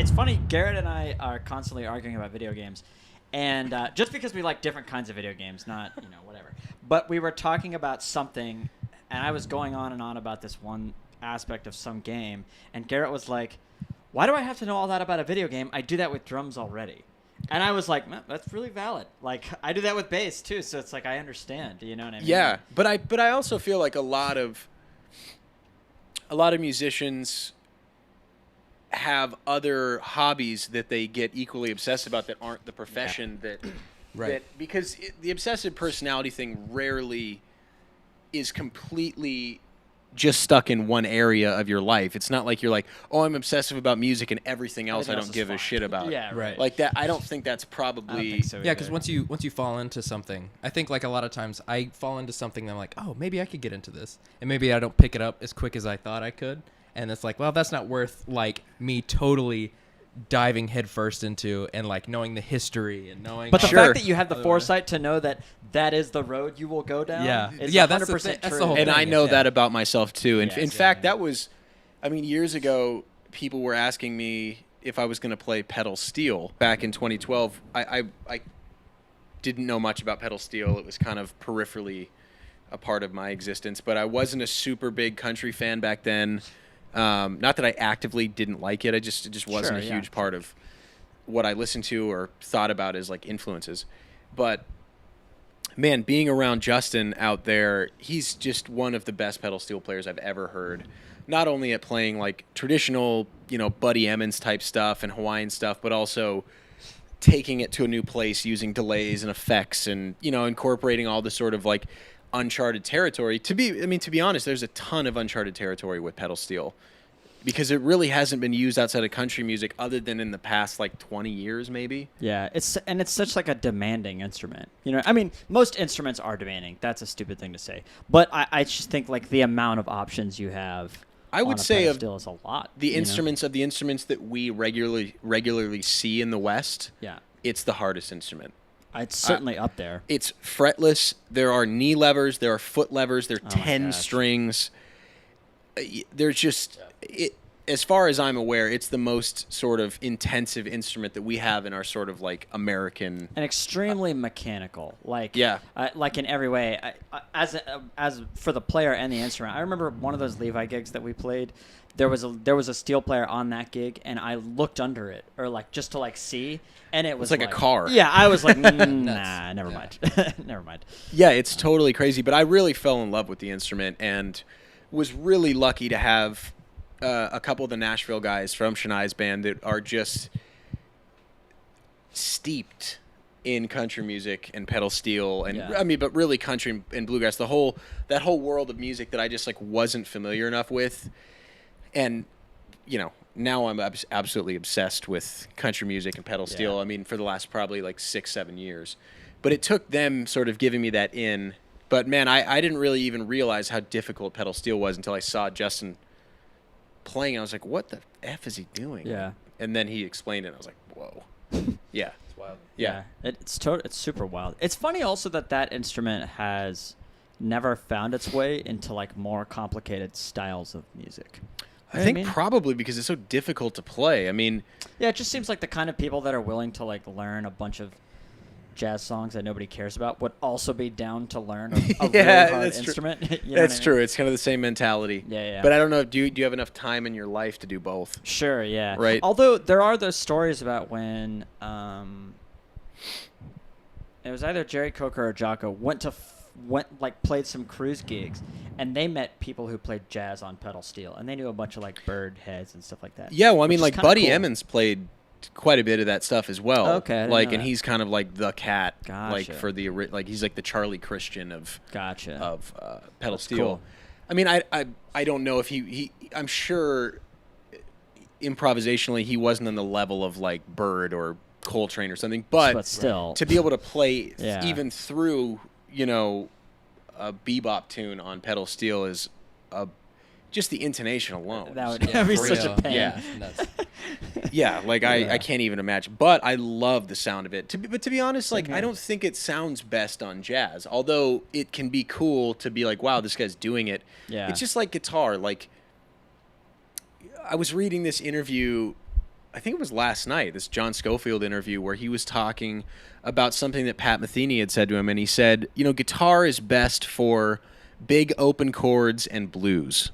it's funny. Garrett and I are constantly arguing about video games, and just because we like different kinds of video games, not whatever. But we were talking about something, and I was going on and on about this one aspect of some game, and Garrett was like, "Why do I have to know all that about a video game? I do that with drums already." And I was like, that's really valid. Like, I do that with bass, too, so it's like I understand. You know what I mean? Yeah, but I also feel like a lot of musicians have other hobbies that they get equally obsessed about that aren't the profession that because the obsessive personality thing rarely is completely just stuck in one area of your life. It's not like you're like, oh, I'm obsessive about music and everything else I don't give a shit about. Yeah, right. Like that. I don't think that's probably. I don't think so yeah, because once you fall into something, I think like a lot of times I fall into something and I'm like, oh, maybe I could get into this, and maybe I don't pick it up as quick as I thought I could, and it's like, well, that's not worth like me totally diving headfirst into and like knowing the history and knowing. But the Sure. fact that you have the foresight to know that that is the road you will go down, is 100% that's true. the whole And thing. I know Yeah. that about myself too. And Yes, in fact, that was, I mean, years ago, people were asking me if I was going to play pedal steel back in 2012. I didn't know much about pedal steel. It was kind of peripherally a part of my existence, but I wasn't a super big country fan back then. Not that I actively didn't like it. It just wasn't a huge part of what I listened to or thought about as like influences. But man, being around Justin out there, he's just one of the best pedal steel players I've ever heard. Not only at playing like traditional, Buddy Emmons type stuff and Hawaiian stuff, but also taking it to a new place using delays and effects and, incorporating all the sort of like uncharted territory. To be honest, there's a ton of uncharted territory with pedal steel because it really hasn't been used outside of country music other than in the past like 20 years maybe. Yeah, it's such like a demanding instrument. I mean, most instruments are demanding. That's a stupid thing to say. But I just think like the amount of options you have I would say pedal of steel is a lot. The instruments that we regularly see in the West, it's the hardest instrument. It's certainly up there. It's fretless. There are knee levers. There are foot levers. There are 10 strings. There's just as far as I'm aware, it's the most sort of intensive instrument that we have in our sort of like American. And extremely mechanical, like like in every way. As for the player and the instrument, I remember one of those Levi gigs that we played. There was a steel player on that gig, and I looked under it, or like just to like see, and it was like a car. Yeah, I was like, nah, never mind, never mind. Yeah, it's totally crazy, but I really fell in love with the instrument and was really lucky to have a couple of the Nashville guys from Shania's band that are just steeped in country music and pedal steel and but really country and bluegrass, that whole world of music that I just like wasn't familiar enough with. And now I'm absolutely obsessed with country music and pedal steel. I mean, for the last probably like 6-7 years, but it took them sort of giving me that in. But man, I didn't really even realize how difficult pedal steel was until I saw Justin playing. I was like, what the F is he doing? Yeah. And then he explained it. And I was like, whoa. Yeah. It's wild. Yeah. It's super wild. It's funny also that instrument has never found its way into like more complicated styles of music. I think probably because it's so difficult to play. I mean, yeah, it just seems like the kind of people that are willing to like learn a bunch of jazz songs that nobody cares about would also be down to learn a really hard instrument. That's true. It's kind of the same mentality. Yeah. But I don't know. Do you have enough time in your life to do both? Sure. Yeah. Right. Although there are those stories about when it was either Jerry Coker or Jocko played some cruise gigs, and they met people who played jazz on pedal steel, and they knew a bunch of like bird heads and stuff like that. Yeah, well, I mean, like Buddy cool. Emmons played quite a bit of that stuff as well. Okay, I didn't know that. He's kind of like the cat, Gotcha. like for the he's like the Charlie Christian of pedal That's steel. cool. I mean, I don't know if he I'm sure improvisationally he wasn't on the level of like Bird or Coltrane or something, but still to be able to play Yeah. even through a bebop tune on pedal steel is just the intonation alone. That would be such a pain. Yeah. Nuts. Yeah, like I can't even imagine. But I love the sound of it. But to be honest, like I don't think it sounds best on jazz. Although it can be cool to be like, wow, this guy's doing it. Yeah. It's just like guitar. Like I was reading this interview I think it was last night, this John Schofield interview where he was talking about something that Pat Metheny had said to him, and he said, guitar is best for big open chords and blues.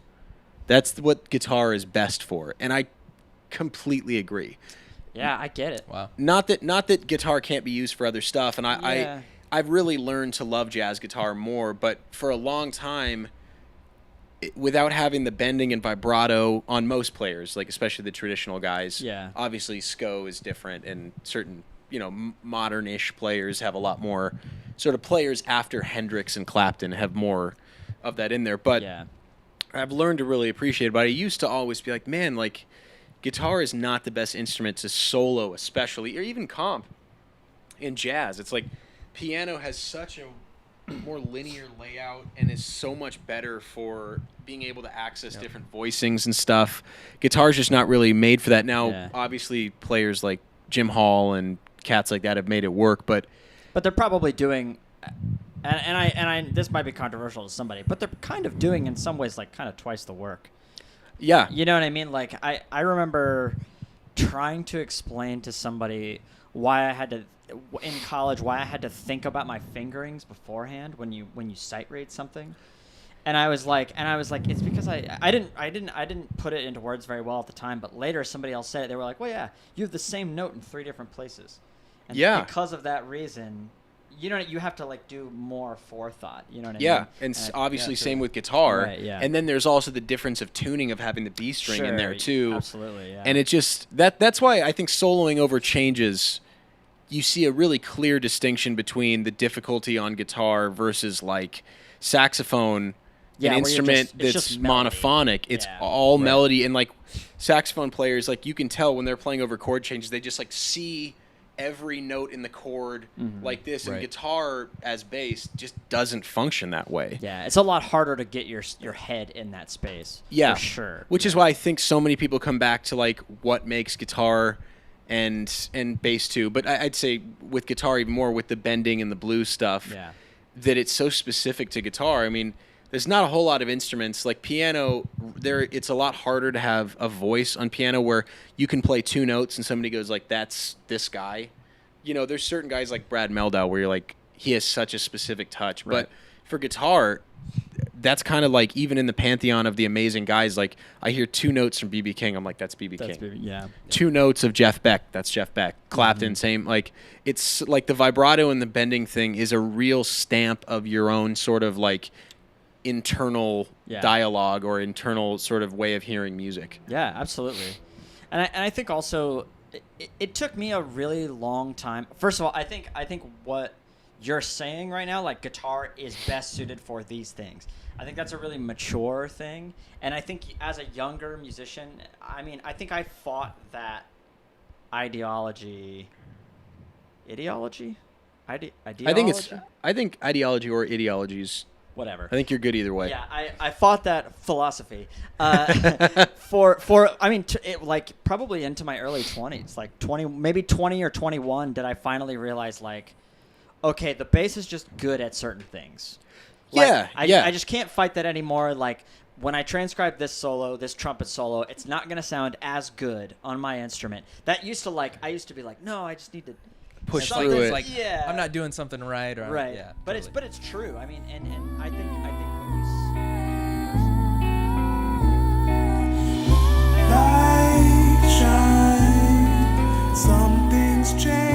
That's what guitar is best for, and I completely agree. Yeah, I get it. Wow. Not that guitar can't be used for other stuff, and I've really learned to love jazz guitar more, but for a long time, without having the bending and vibrato on most players, like especially the traditional guys, obviously SCO is different, and certain modern-ish players have a lot more. Sort of players after Hendrix and Clapton have more of that in there, but I've learned to really appreciate it. But I used to always be like, man, like guitar is not the best instrument to solo, especially, or even comp in jazz. It's like piano has such a more linear layout and is so much better for being able to access different voicings and stuff. Guitar's just not really made for that. Now, obviously, players like Jim Hall and cats like that have made it work, but they're probably doing, and I this might be controversial to somebody, but they're kind of doing in some ways like kind of twice the work. Yeah. You know what I mean? Like I remember trying to explain to somebody why I had to in college why I had to think about my fingerings beforehand when you sight read something. And I was like it's because I didn't put it into words very well at the time, but later somebody else said it. They were like, "Well, yeah, you have the same note in 3 different places." And because of that reason, you have to like do more forethought. You know what I mean? Yeah, and obviously same with guitar. Right, yeah. And then there's also the difference of tuning of having the B string in there too. Absolutely, yeah. And it just that's why I think soloing over changes, you see a really clear distinction between the difficulty on guitar versus like saxophone, an instrument that's monophonic. It's all melody, and like saxophone players, like you can tell when they're playing over chord changes, they just like see every note in the chord like this, and guitar as bass just doesn't function that way. Yeah, it's a lot harder to get your head in that space. Yeah, for sure. Which is why I think so many people come back to like what makes guitar and bass too. But I'd say with guitar even more with the bending and the blues stuff. That it's so specific to guitar. I mean, there's not a whole lot of instruments like piano. It's a lot harder to have a voice on piano where you can play 2 notes and somebody goes like, "That's this guy." There's certain guys like Brad Mehldau where you're like, he has such a specific touch. But for guitar, that's kind of like even in the pantheon of the amazing guys. Like I hear 2 notes from B.B. King, I'm like, "That's B.B. King." 2 notes of Jeff Beck, that's Jeff Beck. Clapton, same. Like it's like the vibrato and the bending thing is a real stamp of your own sort of like internal dialogue or internal sort of way of hearing music. Yeah, absolutely. And I think also it took me a really long time. First of all, I think what you're saying right now, like guitar is best suited for these things. I think that's a really mature thing. And I think as a younger musician, I think I fought that ideology. I think ideology or ideologies. Whatever. I think you're good either way. Yeah, I fought that philosophy like probably into my early 20s, like 20 or 21. Did I finally realize like, okay, the bass is just good at certain things. Like, I just can't fight that anymore. Like when I transcribe this solo, this trumpet solo, it's not gonna sound as good on my instrument. That used to I used to be like, no, I just need to push through it. Like, I'm not doing something right. Or right. Yeah, but totally. it's true. I mean, and I think when you light shine, some things change.